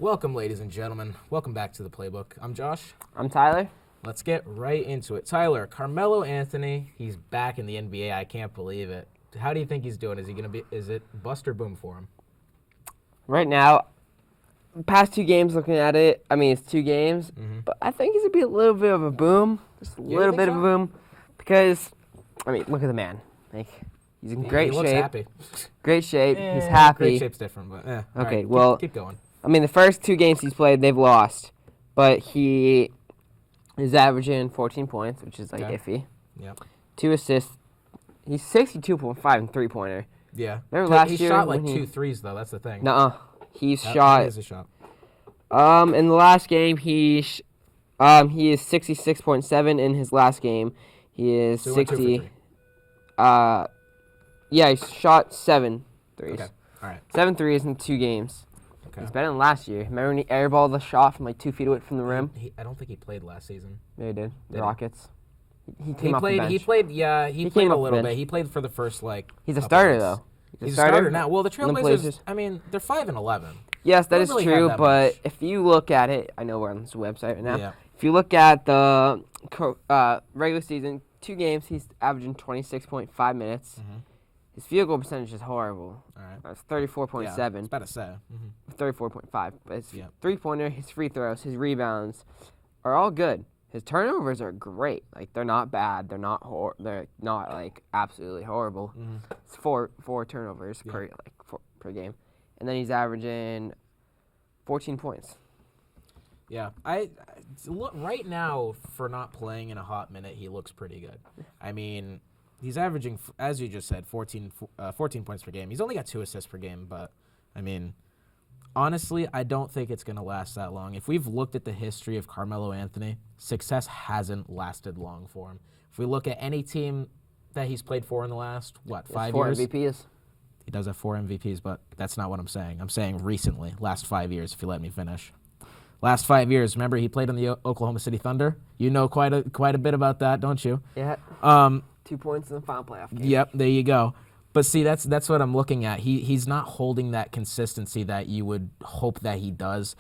Welcome, ladies and gentlemen. Welcome back to the Playbook. I'm Josh. I'm Tyler. Let's get right into it. Tyler, Carmelo Anthony, he's back in the NBA. I can't believe it. How do you think he's doing? Is it bust or boom for him? Right now, past 2 games looking at it, it's 2 games, but I think he's going to be a little bit of a boom. Just a little bit of a boom. Because, look at the man. He's in great shape. He looks happy. Great shape. He's happy. Great shape's different, but yeah. Okay, right, well, keep going. The first 2 games he's played, they've lost. But he is averaging 14 points, which is iffy. Yep. 2 assists. He's 62.5 in three-pointer. Yeah. Remember last he year shot like 2 threes, though. That's the thing. Nuh-uh. He is a shot. In the last game, he is 66.7 in his last game. He is so 60. He shot 7 threes. Okay. All right. 7 threes in 2 games. Okay. It's better than last year. Remember when he airballed the shot from 2 feet away from the rim? I don't think he played last season. Yeah, he did. The Did Rockets. He came off the bench. He played a little bit. He played for the first He's a starter though. He's a starter now. Well, the Trailblazers, they're 5-11. Yes, that is really true. But if you look at it, I know we're on this website right now. Yeah. If you look at the regular season, 2 games, he's averaging 26.5 minutes. Mm-hmm. His field goal percentage is horrible. All right. That's 34.7. Yeah, it's about to say. 34.5. But his three-pointer, his free throws, his rebounds are all good. His turnovers are great. They're not bad. They're not absolutely horrible. Mm-hmm. It's four turnovers per game, and then he's averaging 14 points. Yeah, look right now for not playing in a hot minute, he looks pretty good. He's averaging, as you just said, 14 points per game. He's only got 2 assists per game, but honestly, I don't think it's going to last that long. If we've looked at the history of Carmelo Anthony, success hasn't lasted long for him. If we look at any team that he's played for in the last, 5 4 years? MVPs. He does have 4 MVPs, but that's not what I'm saying. I'm saying recently, last 5 years, if you let me finish. Last 5 years, remember he played on the Oklahoma City Thunder? You know quite a bit about that, don't you? Yeah. 2 points in the final playoff game. Yep, there you go. But see, that's what I'm looking at. He's not holding that consistency that you would hope that he does,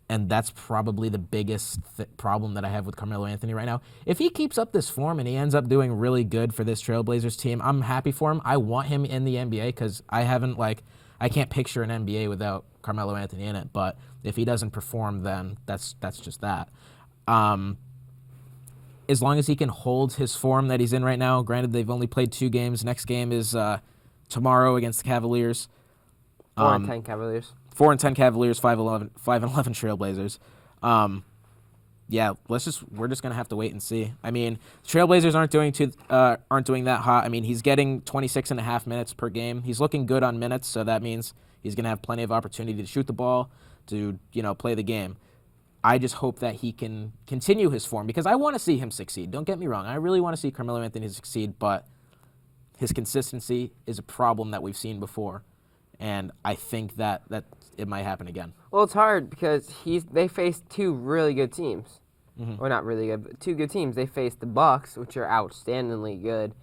and that's probably the biggest problem that I have with Carmelo Anthony right now. If he keeps up this form and he ends up doing really good for this Trailblazers team, I'm happy for him. I want him in the NBA because I can't picture an NBA without Carmelo Anthony in it. But if he doesn't perform, then that's just that. As long as he can hold his form that he's in right now, granted they've only played 2 games. Next game is tomorrow against the Cavaliers. 4-10 Cavaliers. 4-10 Cavaliers, 5-11 Trailblazers. We're just gonna have to wait and see. Trailblazers aren't doing that hot. He's getting 26.5 minutes per game. He's looking good on minutes, so that means he's gonna have plenty of opportunity to shoot the ball, to play the game. I just hope that he can continue his form because I want to see him succeed. Don't get me wrong. I really want to see Carmelo Anthony succeed, but his consistency is a problem that we've seen before, and I think that it might happen again. Well, it's hard because they faced 2 really good teams. Mm-hmm. Or not really good, but 2 good teams. They faced the Bucks, which are outstandingly good.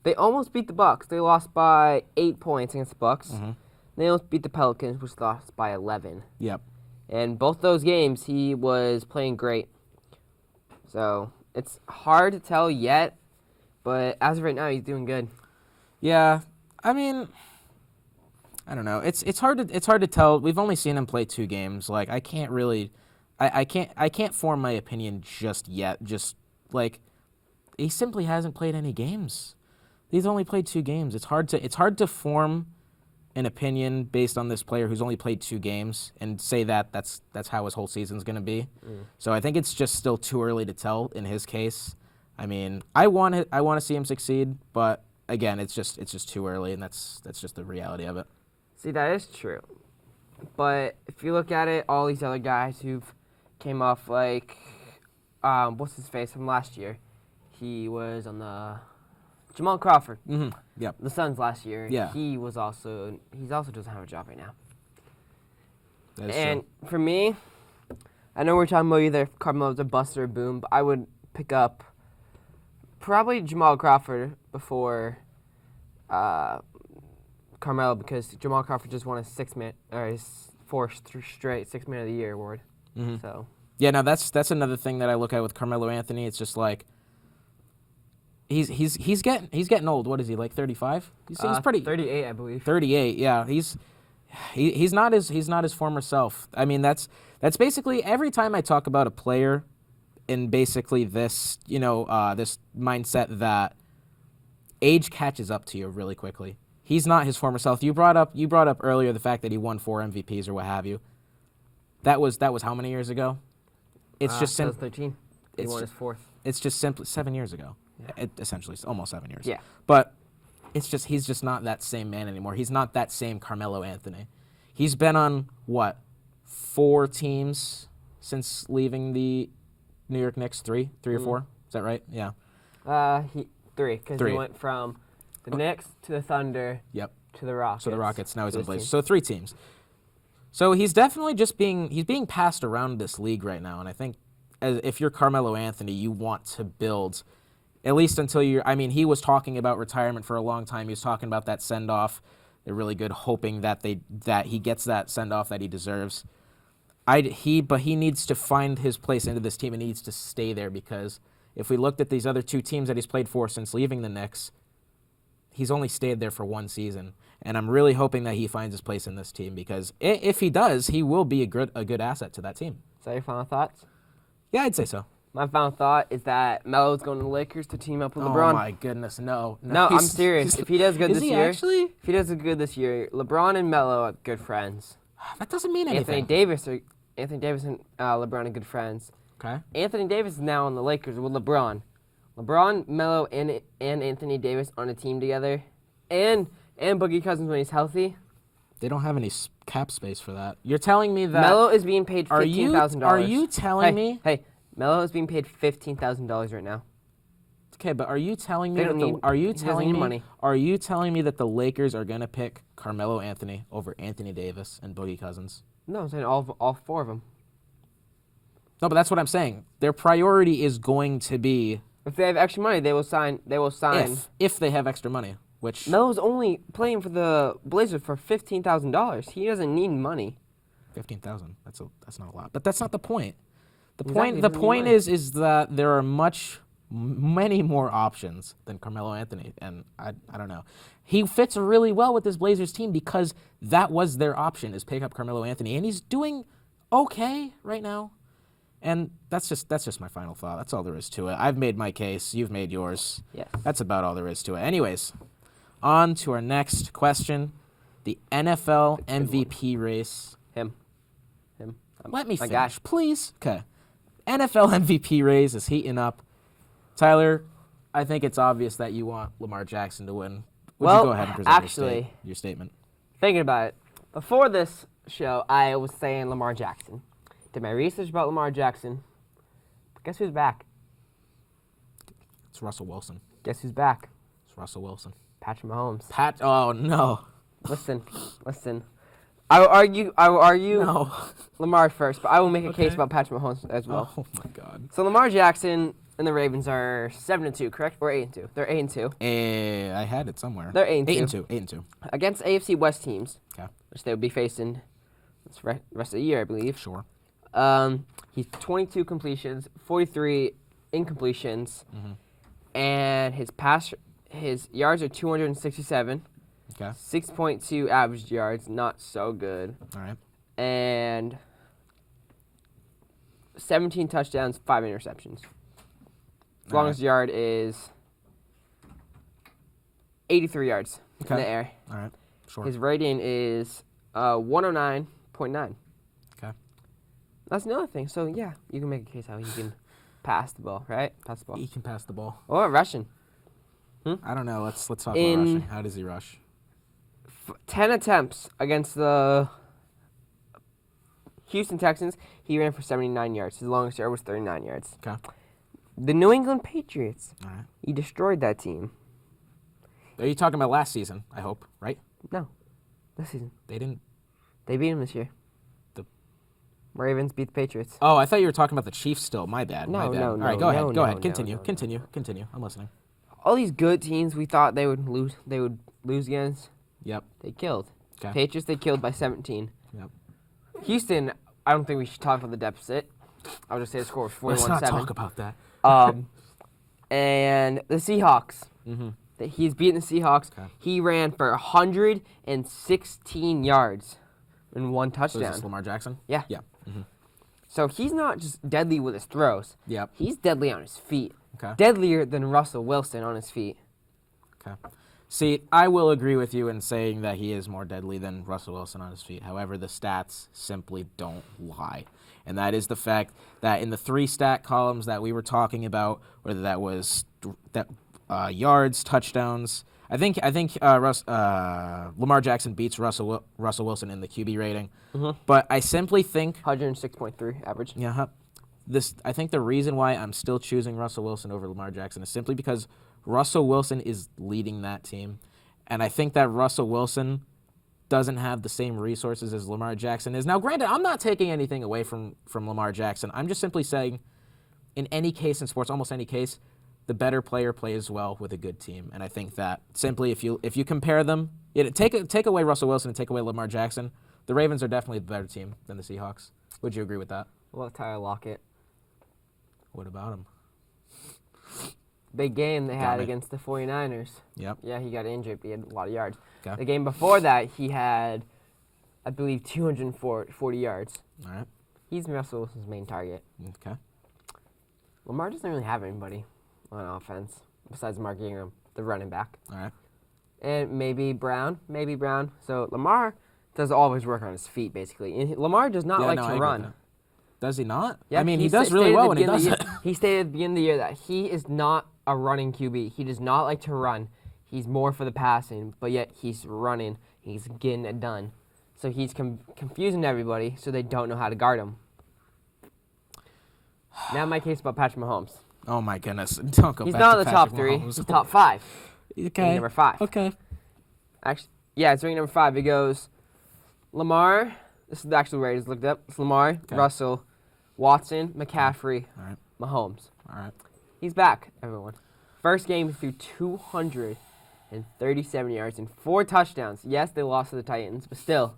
They almost beat the Bucks. They lost by 8 points against the Bucks. Mm-hmm. They almost beat the Pelicans, which lost by 11. Yep. And both those games, he was playing great. So it's hard to tell yet, but as of right now, he's doing good. Yeah, I don't know. It's hard to tell. We've only seen him play 2 games. I can't really, I can't form my opinion just yet. He simply hasn't played any games. He's only played 2 games. It's hard to form an opinion based on this player who's only played 2 games and say that's how his whole season's going to be. So I think it's just still too early to tell in his case. I want to see him succeed, but again, it's just too early, and that's just the reality of it. See, that is true. But if you look at it, all these other guys who've came off what's his face from last year? He was on the Jamal Crawford. Mm-hmm. Yep. The Suns last year. Yeah. He's also doesn't have a job right now. That is and true. For me, I know we're talking about either Carmelo's a bust or a boom, but I would pick up probably Jamal Crawford before Carmelo because Jamal Crawford just won his 4 straight Six Man of the Year award. Mm-hmm. So Yeah, no, that's another thing that I look at with Carmelo Anthony. It's just like he's getting old. What is he, like 35? He's pretty 38, I believe. 38. Yeah, he's not his former self. I mean, that's basically every time I talk about a player in basically this, this mindset that age catches up to you really quickly. He's not his former self. You brought up earlier the fact that he won 4 MVPs or what have you. That was how many years ago? It's just 2013. He won his 4th. It's just simply 7 years ago. Yeah. Essentially, it's almost 7 years. Yeah. But he's just not that same man anymore. He's not that same Carmelo Anthony. He's been on, 4 teams since leaving the New York Knicks? 3 or 4? Is that right? Yeah. 3, because he went from the Knicks to the Thunder. Yep. To the Rockets. So the Rockets. Now he's in the Blazers. Team. So 3 teams. So he's definitely he's being passed around this league right now, and I think if you're Carmelo Anthony, you want to build, at least until he was talking about retirement for a long time. He was talking about that send-off. They're really good, hoping that he gets that send-off that he deserves. But he needs to find his place into this team and he needs to stay there, because if we looked at these other 2 teams that he's played for since leaving the Knicks, he's only stayed there for 1 season. And I'm really hoping that he finds his place in this team, because if he does, he will be a good asset to that team. Is that your final thoughts? Yeah, I'd say so. My final thought is that Melo's going to the Lakers to team up with LeBron. Oh my goodness, no. No, I'm serious. If he does good this year, actually? If he does good this year, LeBron and Melo are good friends. That doesn't mean anything. Anthony Davis and LeBron are good friends. Okay. Anthony Davis is now on the Lakers with LeBron. LeBron, Melo, and Anthony Davis on a team together, and Boogie Cousins when he's healthy. They don't have any cap space for that. You're telling me that Melo is being paid $15,000. Are you telling me? Hey, Melo is being paid $15,000 right now. Okay, but are you telling me He Are you telling me that the Lakers are gonna pick Carmelo Anthony over Anthony Davis and Boogie Cousins? No, I'm saying all 4 of them. No, but that's what I'm saying. Their priority is going to be, if they have extra money, they will sign. If they have extra money, which Melo's only playing for the Blazers for $15,000. He doesn't need money. 15,000. That's not a lot. But that's not the point. Exactly, The point is that there are many more options than Carmelo Anthony, and I don't know. He fits really well with this Blazers team because that was their option, is pick up Carmelo Anthony, and he's doing okay right now. And that's just my final thought. That's all there is to it. I've made my case. You've made yours. Yes. That's about all there is to it. Anyways, on to our next question. The NFL MVP race. Him. Let me my finish, guy. please. Okay. NFL MVP race is heating up. Tyler, I think it's obvious that you want Lamar Jackson to win. Would you go ahead and present your statement? Thinking about it, before this show, I was saying Lamar Jackson. Did my research about Lamar Jackson. Guess who's back? It's Russell Wilson. Guess who's back? It's Russell Wilson. Patrick Mahomes. Oh, no. Listen. I will argue No. Lamar first, but I will make a case about Patrick Mahomes as well. Oh, my God. So Lamar Jackson and the Ravens are 7-2, correct? Or 8-2? They're 8-2. I had it somewhere. They're 8-2. 8-2. Against AFC West teams, Okay. which they would be facing this rest of the year, I believe. Sure. He's 22 completions, 43 incompletions, and his yards are 267. Okay. 6.2 average yards, not so good. All right. And 17 touchdowns, 5 interceptions. His longest yard is 83 yards in the air. All right. Sure. His rating is 109.9. Okay. That's another thing. So, yeah, you can make a case how he can pass the ball, right? Pass the ball. He can pass the ball. Or rushing. I don't know. Let's talk about rushing. How does he rush? 10 attempts against the Houston Texans, he ran for 79 yards. His longest yard was 39 yards. Okay. The New England Patriots, All right. he destroyed that team. Are you talking about last season, I hope, right? No, this season. They didn't. They beat him this year. The Ravens beat the Patriots. Oh, I thought you were talking about the Chiefs still. My bad. No, my bad. no, All right, no, go ahead. no, Go ahead. no, Continue. no, no. Continue. I'm listening. All these good teams we thought they would lose against, Yep. they killed. Okay. Patriots, they killed by 17. Yep. Houston, I don't think we should talk about the deficit. I'll just say the score was 41-7. Let's not talk about that. And the Seahawks. He's beaten the Seahawks. Okay. He ran for 116 yards and 1 So touchdown. is this Lamar Jackson? Yeah. Yeah. So he's not just deadly with his throws. Yep. He's deadly on his feet. Okay. Deadlier than Russell Wilson on his feet. Okay. See, I will agree with you in saying that he is more deadly than Russell Wilson on his feet. However, the stats simply don't lie. And that is the fact that in the 3 stat columns that we were talking about, whether that was yards, touchdowns, I think Lamar Jackson beats Russell Wilson in the QB rating. But I simply think 106.3 average. yeah, I think the reason why I'm still choosing Russell Wilson over Lamar Jackson is simply because Russell Wilson is leading that team. And I think that Russell Wilson doesn't have the same resources as Lamar Jackson is. Now, granted, I'm not taking anything away from Lamar Jackson. I'm just simply saying in any case in sports, almost any case, the better player plays well with a good team. And I think that simply if you compare them, take away Russell Wilson and take away Lamar Jackson, the Ravens are definitely the better team than the Seahawks. Would you agree with that? Well, Tyler Lockett. What about him? Big game they had it. against the 49ers. Yep. Yeah, he got injured, but he had a lot of yards. Okay. The game before that, he had, I believe, 240 yards. All right. He's Russell Wilson's main target. Okay. Lamar doesn't really have anybody on offense besides Mark Ingram, the running back. All right. And maybe Brown. So Lamar does all of his work on his feet, basically. And Lamar does not like I to agree with run. that. Does he not? Yeah, I mean, he does really well when he does it. He stated at the beginning of the year that he is not a running QB. He does not like to run. He's more for the passing, but yet he's running. He's getting it done. So he's confusing everybody, so they don't know how to guard him. Now my case about Patrick Mahomes. Oh my goodness! Don't go. He's back not to in the top Patrick 3. Mahomes. He's top 5. Okay. Number 5. Okay. Actually, yeah, it's ranked number 5. It goes Lamar. This is the actual rate. It's looked up. It's Lamar, Russell, Watson, McCaffrey, All right. Mahomes. All right. He's back, everyone. First game he threw 237 yards and 4 touchdowns. Yes, they lost to the Titans, but still.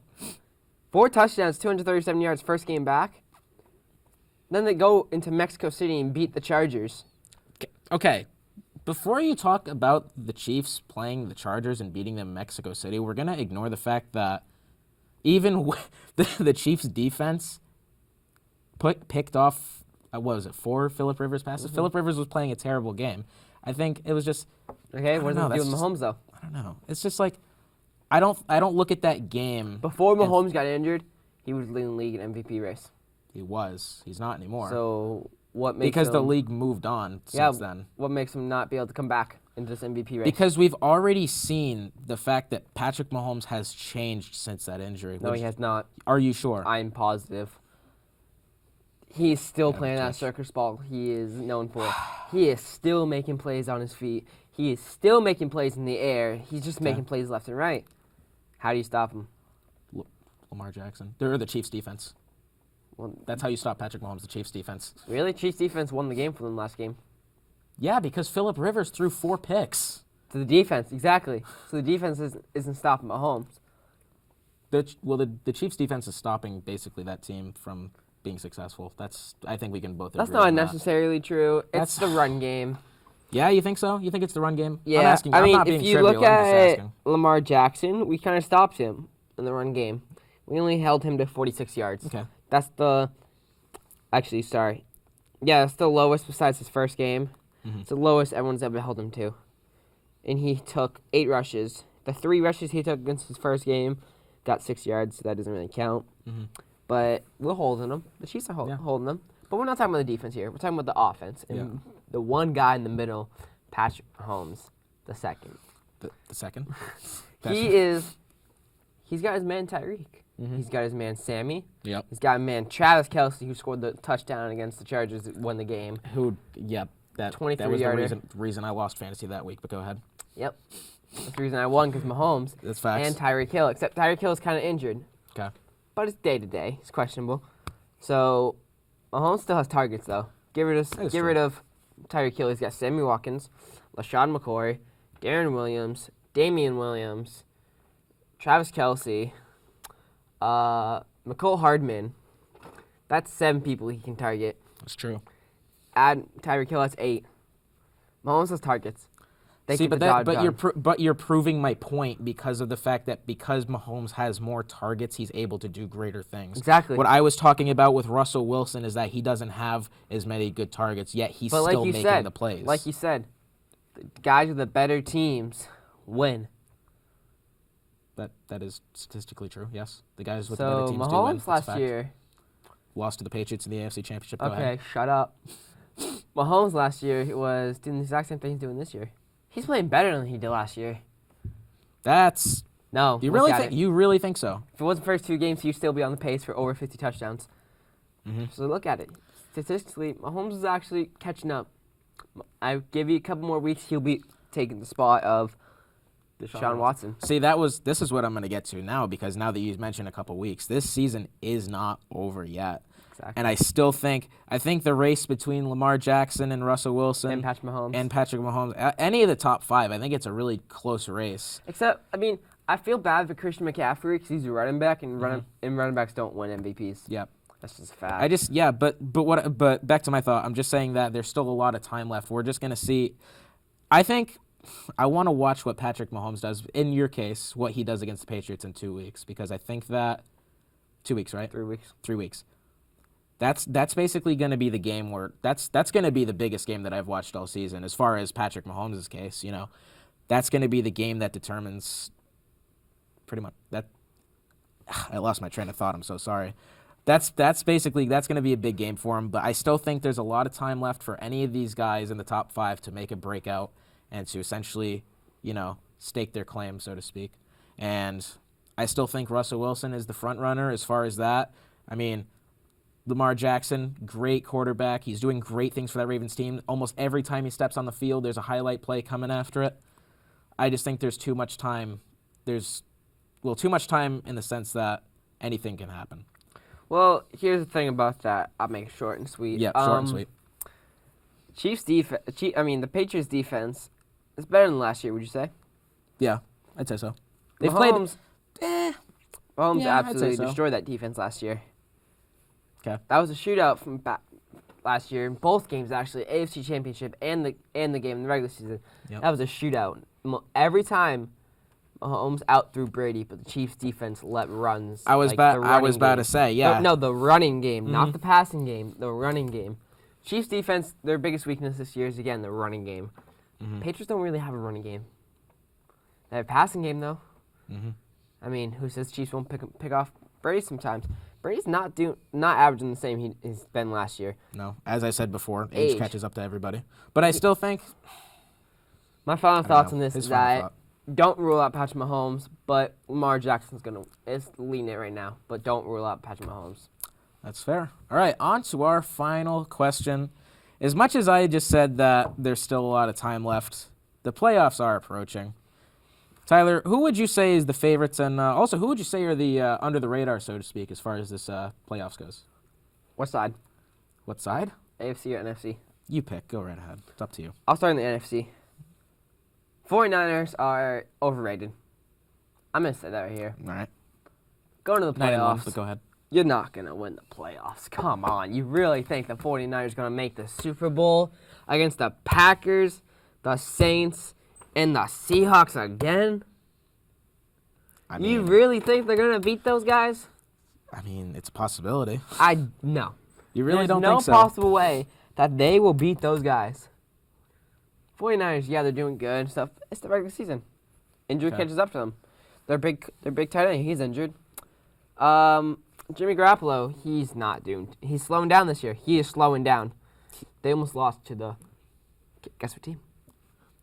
4 touchdowns, 237 yards, first game back. Then they go into Mexico City and beat the Chargers. Okay. Before you talk about the Chiefs playing the Chargers and beating them in Mexico City, we're going to ignore the fact that even the Chiefs' defense picked off, what was it, 4 Phillip Rivers passes? Phillip Rivers was playing a terrible game. I think it was just... Okay, what does it do with Mahomes, though? I don't know. It's just like, I don't look at that game. Before Mahomes got injured, he was leading the league in MVP race. He was. He's not anymore. So what makes because him, the league moved on since then. What makes him not be able to come back into this MVP race? Because we've already seen the fact that Patrick Mahomes has changed since that injury. No, he has not. Are you sure? I'm positive. He's still playing that circus ball he is known for. He is still making plays on his feet. He is still making plays in the air. He's just making plays left and right. How do you stop him? Lamar Jackson. They're the Chiefs' defense. Well, that's how you stop Patrick Mahomes, the Chiefs' defense. Really? Chiefs' defense won the game for them last game. Yeah, because Phillip Rivers threw 4 picks. To the defense, exactly. So the defense isn't stopping Mahomes. The Chiefs' defense is stopping basically that team from being successful. I think we can both agree on that. That's not necessarily true. It's the run game. Yeah, you think so? You think it's the run game? Yeah, I'm asking, I mean, I'm not being if you trivial, look I'm just at asking. Lamar Jackson, we kind of stopped him in the run game. We only held him to 46 yards. Okay. That's that's the lowest besides his first game. Mm-hmm. It's the lowest everyone's ever held him to. And he took 8 rushes. The 3 rushes he took against his first game got 6 yards, so that doesn't really count. Mm-hmm. But we're holding them. The Chiefs are holding them. But we're not talking about the defense here. We're talking about the offense. And the one guy in the middle, Patrick Mahomes, the second. The second? He's got his man Tyreek. Mm-hmm. He's got his man Sammy. Yep. He's got a man Travis Kelce, who scored the touchdown against the Chargers that won the game. That 23 was yarder. the reason I lost fantasy that week, but go ahead. Yep. That's the reason I won, because Mahomes That's facts. and Tyreek Hill. Except Tyreek Hill is kind of injured. Okay. But it's day-to-day. It's questionable. So Mahomes still has targets, though. Get rid of Tyreek Hill. He's got Sammy Watkins, LaShawn McCoy, Darren Williams, Damian Williams, Travis Kelce, McCole Hardman. That's 7 people he can target. That's true. Add Tyreek Hill, that's 8. Mahomes has targets. They See, get the job done. but you're proving my point because of the fact that because Mahomes has more targets, he's able to do greater things. Exactly. What I was talking about with Russell Wilson is that he doesn't have as many good targets, yet he's still making the plays. Like you said, the guys with the better teams win. That is statistically true. Yes, the guys with the better teams do win. So Mahomes That's a last fact. year. Lost to the Patriots in the AFC Championship. Go Okay, ahead. shut up. Mahomes last year was doing the exact same thing he's doing this year. He's playing better than he did last year. That's No. you look really at think it. you really think so? If it wasn't the first 2 games, he'd still be on the pace for over 50 touchdowns. Mm-hmm. So look at it. Statistically, Mahomes is actually catching up. I give you a couple more weeks, he'll be taking the spot of Deshaun Watson. See, this is what I'm going to get to now because now that you mentioned a couple weeks, this season is not over yet. Exactly. And I think the race between Lamar Jackson and Russell Wilson And Patrick Mahomes. any of the top 5, I think it's a really close race. Except, I mean, I feel bad for Christian McCaffrey because he's a running back, and running backs don't win MVPs. Yep. That's just a fact. But back to my thought. I'm just saying that there's still a lot of time left. We're just going to see. I think I want to watch what Patrick Mahomes does. In your case, what he does against the Patriots in 2 weeks, because I think that 2 weeks, right? 3 weeks. 3 weeks. That's basically going to be the game where that's going to be the biggest game that I've watched all season as far as Patrick Mahomes' case. You know, that's going to be the game that determines pretty much that. I lost my train of thought. I'm so sorry. That's going to be a big game for him. But I still think there's a lot of time left for any of these guys in the top 5 to make a breakout and to essentially, stake their claim, so to speak. And I still think Russell Wilson is the front runner as far as that. I mean, Lamar Jackson, great quarterback. He's doing great things for that Ravens team. Almost every time he steps on the field, there's a highlight play coming after it. I just think there's too much time. Too much time in the sense that anything can happen. Well, here's the thing about that. I'll make it short and sweet. Yeah, short and sweet. The Patriots defense is better than last year, would you say? Yeah, I'd say so. Mahomes I'd say absolutely so. destroyed that defense last year. Okay. That was a shootout from last year in both games, actually, AFC Championship and the game in the regular season. Yep. That was a shootout. Every time Mahomes outthrew Brady, but the Chiefs defense let runs. I was about to say, yeah. No, the running game, not the passing game, the running game. Chiefs defense, their biggest weakness this year is, again, the running game. Mm-hmm. Patriots don't really have a running game. They have a passing game, though. Mm-hmm. I mean, who says Chiefs won't pick off Brady sometimes? Brady's not averaging the same he's been last year. No, as I said before, age catches up to everybody. But I still think... My final thoughts on this is that don't rule out Patrick Mahomes, but Lamar Jackson's is leading it right now. But don't rule out Patrick Mahomes. That's fair. All right, on to our final question. As much as I just said that there's still a lot of time left, the playoffs are approaching. Tyler, who would you say is the favorites, and also who would you say are the under the radar, so to speak, as far as this playoffs goes? What side? What side? AFC or NFC? You pick. Go right ahead. It's up to you. I'll start in the NFC. 49ers are overrated. I'm going to say that right here. All right. Going to the 9-1, playoffs. but go ahead. You're not going to win the playoffs. Come on. You really think the 49ers are going to make the Super Bowl against the Packers, the Saints, and the Seahawks again? You really think they're going to beat those guys? I mean, it's a possibility. No. You really don't There's think so? no possible way that they will beat those guys. 49ers, yeah, they're doing good and stuff. It's the regular season. Injury catches up to them. Their big tight end, he's injured. Jimmy Garoppolo, he's not doomed. He's slowing down this year. He is slowing down. They almost lost to the... Guess what team?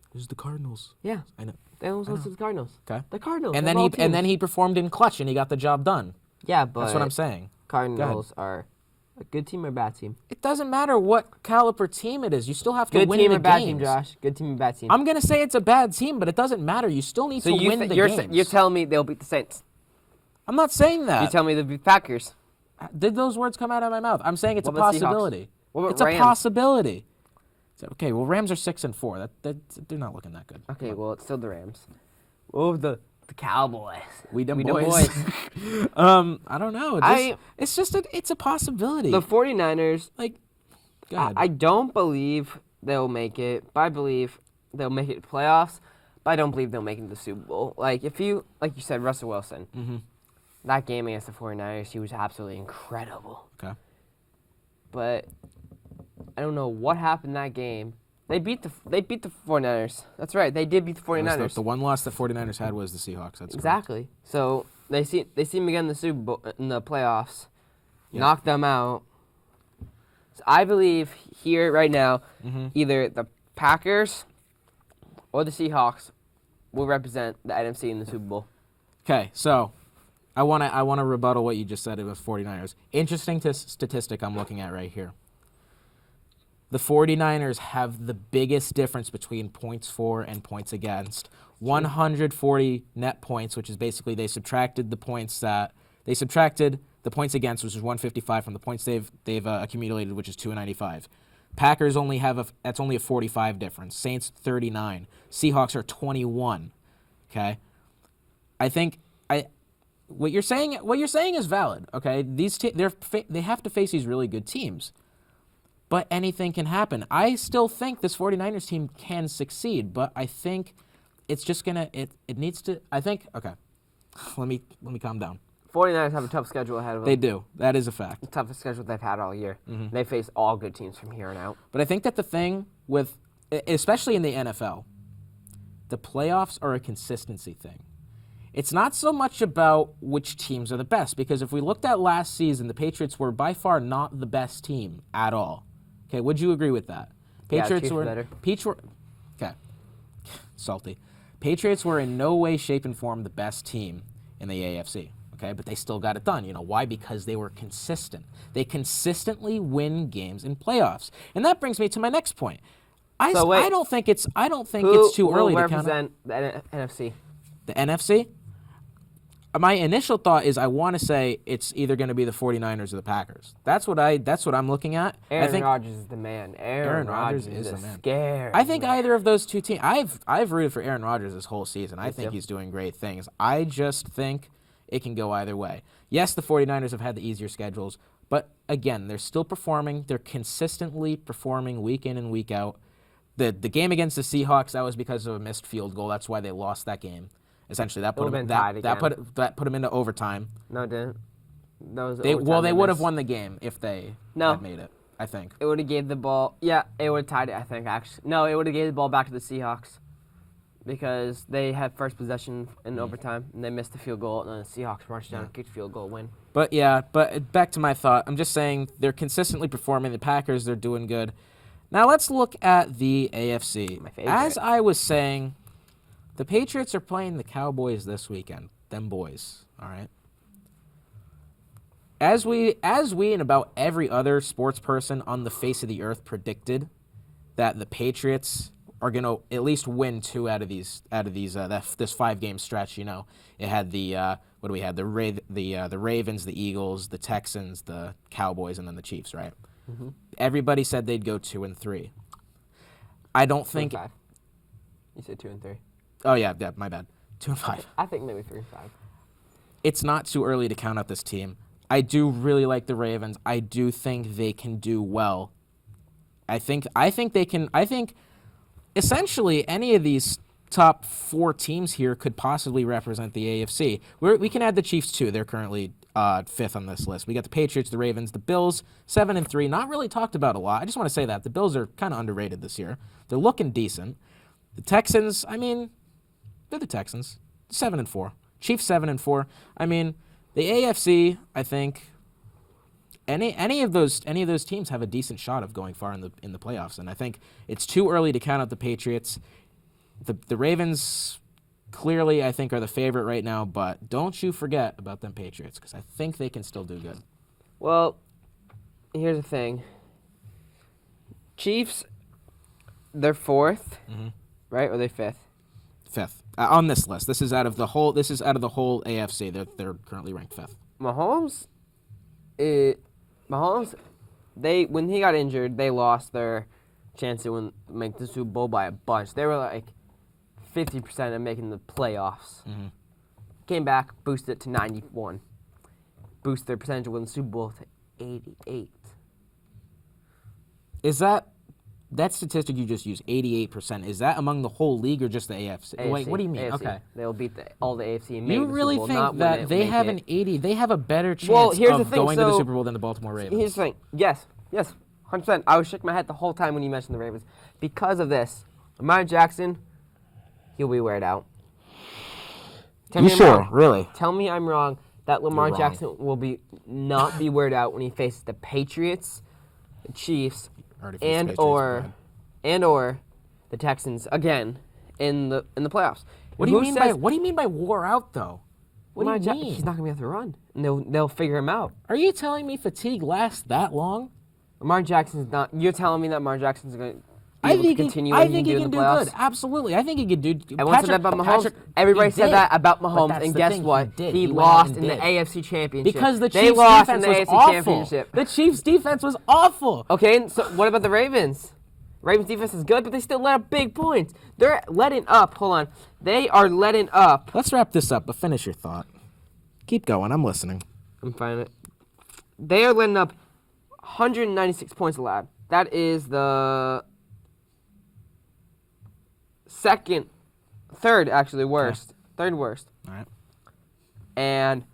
It was the Cardinals. Yeah. I know. They almost lost to the Cardinals. Okay. The Cardinals. And then he performed in clutch and he got the job done. Yeah, but... That's what I'm saying. Cardinals are a good team or a bad team? It doesn't matter what caliber team it is. You still have to Good win team the or bad games. team, Josh? Good team or bad team? I'm going to say it's a bad team, but it doesn't matter. You still need to win the games. You're telling me they'll beat the Saints? I'm not saying that. You're telling me they'll beat Packers? Did those words come out of my mouth? I'm saying it's a What about Seahawks? possibility. What about It's Rams? a possibility. Okay, well, Rams are 6-4. They're not looking that good. Okay, well, it's still the Rams. What was the The Cowboys. We them We them boys. I don't know. It's just it's a possibility. The 49ers, Like, go ahead. I don't believe they'll make it, but I believe they'll make it to playoffs, but I don't believe they'll make it to the Super Bowl. Like, like you said, Russell Wilson, that game against the 49ers, he was absolutely incredible. Okay. But I don't know what happened in that game. They beat the 49ers. That's right. They did beat the 49ers. The one loss the 49ers had was the Seahawks. That's exactly. Correct. So they see them again in the Super Bowl, in the playoffs, Yeah. knock them out. So I believe here right now, either the Packers or the Seahawks will represent the NFC in the Super Bowl. Okay, so I want to rebuttal what you just said about 49ers. Interesting statistic I'm looking at right here. The 49ers have the biggest difference between points for and points against. 140 net points, which is basically they subtracted the points against, which is 155 from the points they've accumulated, which is 295. Packers only have that's only a 45 difference. Saints 39. Seahawks are 21. Okay, I think what you're saying is valid. Okay, they have to face these really good teams. But anything can happen. I still think this 49ers team can succeed, but I think it's just gonna it needs to. I think okay. Let me calm down. 49ers have a tough schedule ahead of them. They do. That is a fact. The toughest schedule they've had all year. They face all good teams from here on out. But I think that the thing with, especially in the NFL, the playoffs are a consistency thing. It's not so much about which teams are the best, because if we looked at last season, the Patriots were by far not the best team at all. Okay, would you agree with that? Patriots Chiefs were better. Okay, salty. Patriots were in no way, shape, and form the best team in the AFC. Okay, but they still got it done. You know why? Because they were consistent. They consistently win games in playoffs, and that brings me to my next point. I don't think it's too early to count. Who will represent the NFC? The NFC. My initial thought is I want to say it's either going to be the 49ers or the Packers. That's what I'm looking at. Aaron Rodgers is the man. Aaron Rodgers is the man. Scary. I think either of those two teams. I've rooted for Aaron Rodgers this whole season. I think he's doing great things. I just think it can go either way. Yes, the 49ers have had the easier schedules, but again, they're still performing. They're consistently performing week in and week out. The game against the Seahawks, that was because of a missed field goal. That's why they lost that game. Essentially, that put them into overtime. No, it didn't. They would have won the game if they had made it. I think it would have gave the ball. Yeah, it would have tied it. I think actually, no, it would have gave the ball back to the Seahawks because they had first possession in overtime and they missed the field goal, and then the Seahawks marched down and kicked field goal win. But back to my thought. I'm just saying they're consistently performing. The Packers, they're doing good. Now let's look at the AFC. My favorite. As I was saying, the Patriots are playing the Cowboys this weekend. Them boys, all right? As we and about every other sports person on the face of the earth predicted that the Patriots are going to at least win two out of these this 5-game stretch, you know. It had the what do we have? The Ravens, the Eagles, the Texans, the Cowboys, and then the Chiefs, right? Mm-hmm. Everybody said they'd go 2-3. I don't think 2-5. You said 2-3. Oh yeah, my bad. 2-5. I think maybe 3-5. It's not too early to count out this team. I do really like the Ravens. I do think they can do well. I think they can. I think essentially any of these top 4 teams here could possibly represent the AFC. We can add the Chiefs too. They're currently 5th on this list. We got the Patriots, the Ravens, the Bills, 7-3. Not really talked about a lot. I just want to say that the Bills are kind of underrated this year. They're looking decent. The Texans, I mean, they're the Texans, 7-4. Chiefs 7-4. I mean, the AFC, I think, any of those teams have a decent shot of going far in the playoffs, and I think it's too early to count out the Patriots. The Ravens clearly, I think, are the favorite right now, but don't you forget about them Patriots because I think they can still do good. Well, here's the thing. Chiefs, they're 4th, right? Or are they 5th? 5th on this list. This is out of the whole AFC. They're currently ranked 5th. Mahomes, when he got injured, they lost their chance to make the Super Bowl by a bunch. They were like 50% of making the playoffs. came back, boosted it to 91. Boost their percentage of winning the Super Bowl to 88. Is that statistic you just used, 88%, is that among the whole league or just the AFC? Wait, what do you mean? AFC. Okay. They'll beat all the AFC and make You the really Super Bowl, not think win that it, they make have it. they have a better chance Here's the of thing, going to the so- Super Bowl than the Baltimore Ravens? Here's the thing. Yes, 100%. I was shaking my head the whole time when you mentioned the Ravens. Because of this, Lamar Jackson, he'll be weared out. Tell You me I'm sure? wrong. Really? Tell me I'm wrong that Lamar wrong. Jackson will not be weared out when he faces the Patriots, the Chiefs, Already faced and Patriots, or the Texans again in the playoffs. What do you mean by wore out though? What do you mean? He's not gonna be able to run, and they'll figure him out. Are you telling me fatigue lasts that long? Lamar Jackson's not. You're telling me that Lamar Jackson's gonna I able think to continue I what think he he can can do do in the playoffs? good. Absolutely, I think he can do. Everyone said that about Mahomes. Everybody said that about Mahomes, and guess what? He lost in the AFC Championship. Because the they Chiefs' lost in defense the was AFC awful. Championship. The Chiefs' defense was awful. Okay, and so what about the Ravens? Ravens defense is good, but they still let up big points. They're letting up. Hold on, they are letting up. Let's wrap this up, but finish your thought. Keep going. I'm listening. I'm finding it. They are letting up 196 points allowed. That is the third actually worst. Okay. Third worst. All right. And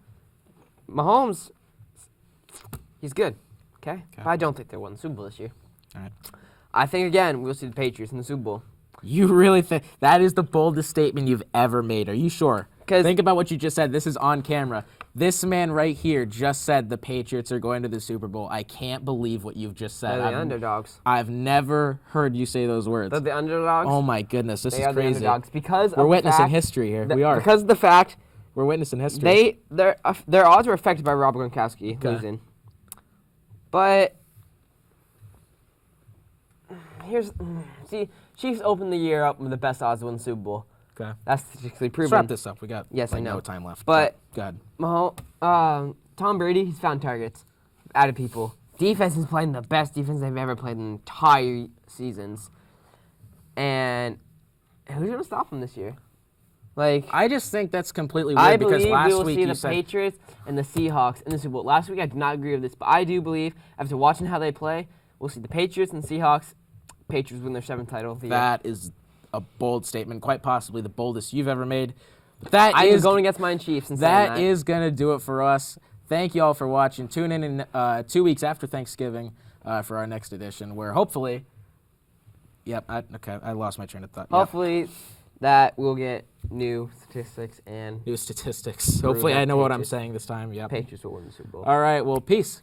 Mahomes, he's good. Okay? But I don't think they'll win the Super Bowl this year. All right. I think, again, we'll see the Patriots in the Super Bowl. You really think that is the boldest statement you've ever made? Are you sure? 'Cause- Think about what you just said. This is on camera. This man right here just said the Patriots are going to the Super Bowl. I can't believe what you've just said. They're the underdogs. I've never heard you say those words. They're the underdogs. Oh my goodness, this They is are the crazy. underdogs because We're of witnessing the fact history here. that- We are. Because of the fact We're witnessing history. their odds were affected by Rob Gronkowski losing. But Chiefs opened the year up with the best odds to win the Super Bowl. Okay. That's statistically Let's proven. wrap this up. We got Yes, I know. no time left. But go ahead. Tom Brady, he's found targets, added people. Defense is playing the best defense they've ever played in entire seasons. And who's gonna stop him this year? Like, I just think that's completely weird I because believe last we will week see you the said Patriots and the Seahawks in the Super Bowl. Last week I did not agree with this, but I do believe after watching how they play, we'll see the Patriots and Seahawks. Patriots win their 7th title of the year. that is a bold statement, quite possibly the boldest you've ever made. But that I am is going against mine Chiefs and saying that is gonna do it for us. Thank you all for watching. Tune in 2 weeks after Thanksgiving for our next edition, where hopefully, I lost my train of thought. Yep. Hopefully that we'll get new statistics and New statistics. Hopefully, I know what I'm Patriots. saying this time. Yep. Patriots will win the Super Bowl. All right. Well, peace.